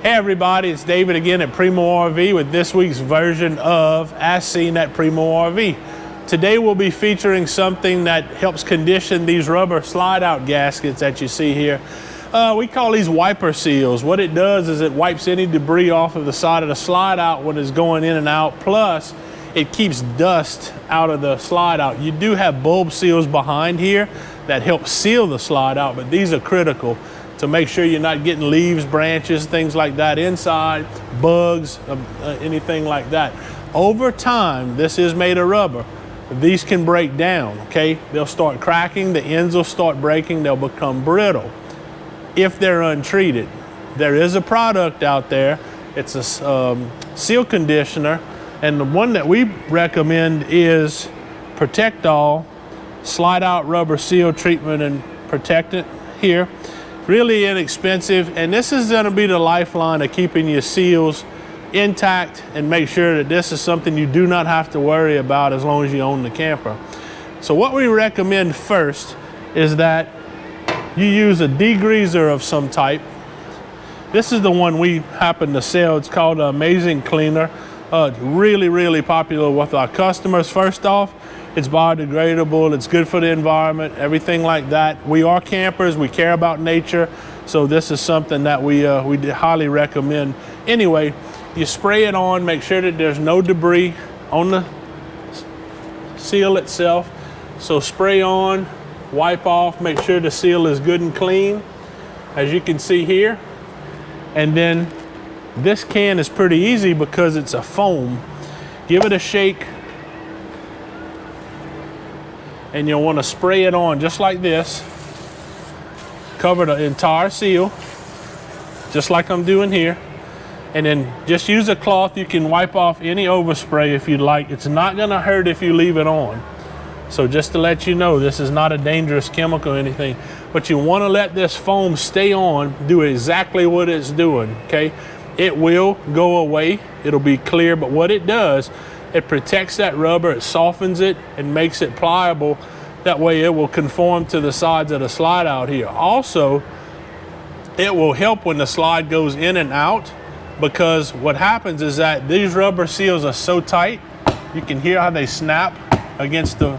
Hey everybody, it's David again at Primeaux RV with this week's version of As Seen at Primeaux RV. Today we'll be featuring something that helps condition these rubber slide out gaskets that you see here. We call these wiper seals. What it does is it wipes any debris off of the side of the slide out when it's going in and out, plus it keeps dust out of the slide out. You do have bulb seals behind here that help seal the slide out, but these are critical to make sure you're not getting leaves, branches, things like that inside, bugs, anything like that. Over time, this is made of rubber. These can break down, okay? They'll start cracking, the ends will start breaking, they'll become brittle if they're untreated. There is a product out there, it's a seal conditioner, and the one that we recommend is Protect-All Slide Out Rubber Seal Treatment and Protectant here. Really inexpensive, and this is gonna be the lifeline of keeping your seals intact and make sure that this is something you do not have to worry about as long as you own the camper. So what we recommend first is that you use a degreaser of some type. This is the one we happen to sell. It's called Amazing Cleaner. Really popular with our customers. First off, it's biodegradable, it's good for the environment, everything like that. We are campers, we care about nature, so this is something that we highly recommend. Anyway, you spray it on, make sure that there's no debris on the seal itself. So spray on, wipe off, make sure the seal is good and clean, as you can see here. And then this can is pretty easy because it's a foam. Give it a shake, and you'll want to spray it on just like this. Cover the entire seal, just like I'm doing here. And then just use a cloth. You can wipe off any overspray if you'd like. It's not gonna hurt if you leave it on. So just to let you know, this is not a dangerous chemical or anything, but you wanna let this foam stay on, do exactly what it's doing, okay? It will go away, it'll be clear, but what it does, it protects that rubber, it softens it and makes it pliable. That way it will conform to the sides of the slide out here. Also, it will help when the slide goes in and out, because what happens is that these rubber seals are so tight, you can hear how they snap against the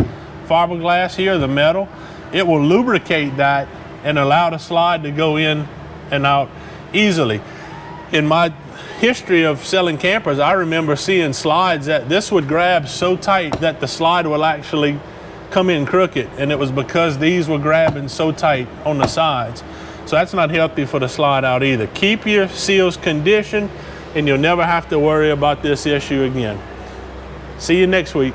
fiberglass here, the metal. It will lubricate that and allow the slide to go in and out easily. In my history of selling campers, I remember seeing slides that this would grab so tight that the slide will actually come in crooked, and it was because these were grabbing so tight on the sides. So that's not healthy for the slide out either. Keep your seals conditioned and you'll never have to worry about this issue again. See you next week.